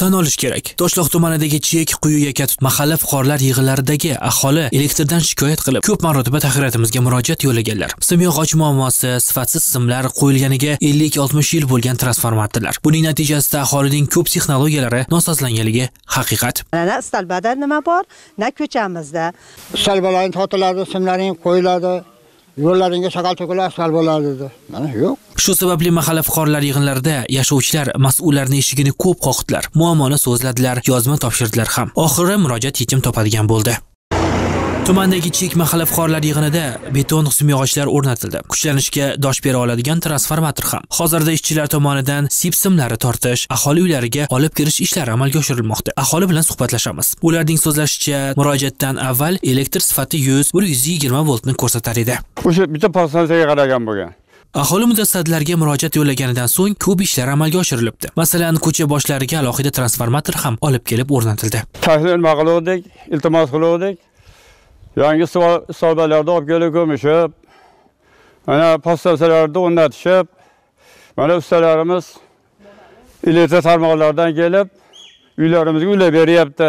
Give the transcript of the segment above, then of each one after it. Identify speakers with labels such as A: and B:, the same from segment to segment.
A: Tan olish kerak. Toshloq tumanidagi Chek, Quyi Yakatut mahalla fuqarolar yig'inlaridagi aholi elektrdan shikoyat qilib, ko'p marotaba tahriyatimizga murojaat yo'llaganlar. Simyog'och muammosi, sifatsiz simlar qo'yilganiga 50-60 yil bo'lgan transformatorlar. Buning natijasida aholining ko'p texnologiyalari nosozlanganligi haqiqat.
B: Mana istalbada nima bor? Na ko'chamizda.
C: Istalbalarni tortiladi, simlaring qo'yiladi. Yo'llaringa shaqal to'kilib asfalt bo'ladi dedi. Mana yo'q.
A: Shu sababli mahalla fuqarolar yig'inlarida yashovchilar mas'ullarning eshigini ko'p qoqdilar, muammoni so'zladilar, yozma topshirdilar ham. Oxiri murojaat yechim topadigan bo'ldi. Tumandagi Chek mahalla fuqarolar yig'inida beton simyog'ochlar o'rnatildi. Kuchlanishga dosh bera oladigan transformator ham. Hozirda ishchilar tomonidan sip simlari tortish, aholi uylariga olib kirish ishlari amalga oshirilmoqda. Aholi bilan suhbatlashamiz. Ularning so'zlashicha, murojaatdan avval elektr sifati 100-120 voltni ko'rsatar edi.
D: O'sha bitta podstansiyaga qaragan bo'lgan.
A: Aholi mutasaddilarga murojaat yo'llaganidan so'ng ko'p ishlar amalga oshirilibdi. Masalan, ko'cha boshlariga alohida transformator ham olib kelib o'rnatildi.
D: Tahlil maqoluvdik, iltimos qiluvdik. Yangi hisoblarni olib kelib ko'mishib, mana podstansiyalarni o'rnatishib, mana ustalarimiz elektr tarmoqlardan kelib, uylarimizga ulab beryapti.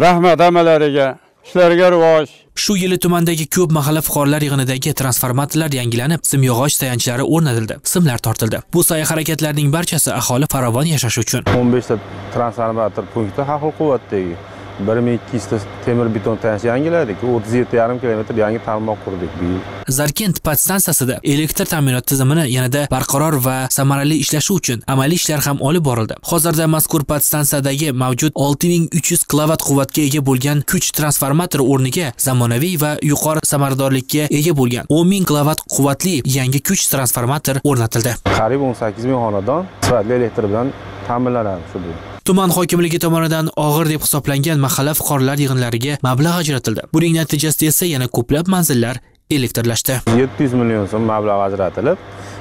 D: Rahmat amalariga, ishlariga rivoj.
A: Shu yili tumandagi ko'p mahalla fuqarolar yig'inidagi transformatorlar yangilanib, simyog'och tayanchlari o'rnatildi, simlar tortildi. Bu sa'y-harakatlarning barchasi aholi farovon yashash uchun.
E: 15 ta transformator punkti haqli quvvatdagi 1200 ta temir beton tayanch yangiladik. 37,5 kilometr yangi tarmoq qurdik bu yil.
A: Zarkent podstansiyasida elektr ta'minot tizimini yanada barqaror va samarali ishlashi uchun amaliy ishlar ham olib borildi. Hozirda mazkur podstansiyadagi mavjud 6300 kilovat quvvatga ega bo'lgan kuch transformatori o'rniga zamonaviy va yuqori samaradorlikka ega bo'lgan 10000 kilovat quvvatli yangi kuch transformator o'rnatildi.
E: Qariyb 18000 xonadon sifatli elektr bilan ta'minlanadi shu yerda.
A: Tuman hokimligi tomonidan og'ir deb hisoblangan mahalla fuqarolar yig'inlariga mablag' ajratildi. Buning natijasida esa yana ko'plab manzillar elektrlashdi.
E: 700 million so'm mablag' ajratilib,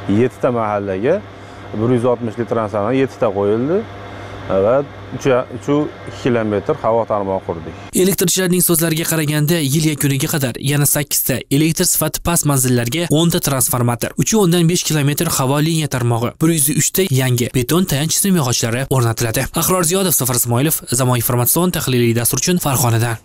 E: 7 ta mahallaga 160 li transformator 7 ta qo'yildi va 3 kilometr havo tarmog'i qurdik.
A: Elektrchilarning so'zlariga qaraganda, yil yakuniga qadar yana 8 ta elektr sifati past manzillarga 10 ta transformator, 3.5 kilometr havo liniya tarmog'i, 103 ta yangi beton tayanch simyog'ochlari o'rnatiladi. Ahror Ziyodov, Safar Ismoilov, Zamon informatsion tahliliy dastur uchun Farg'onadan.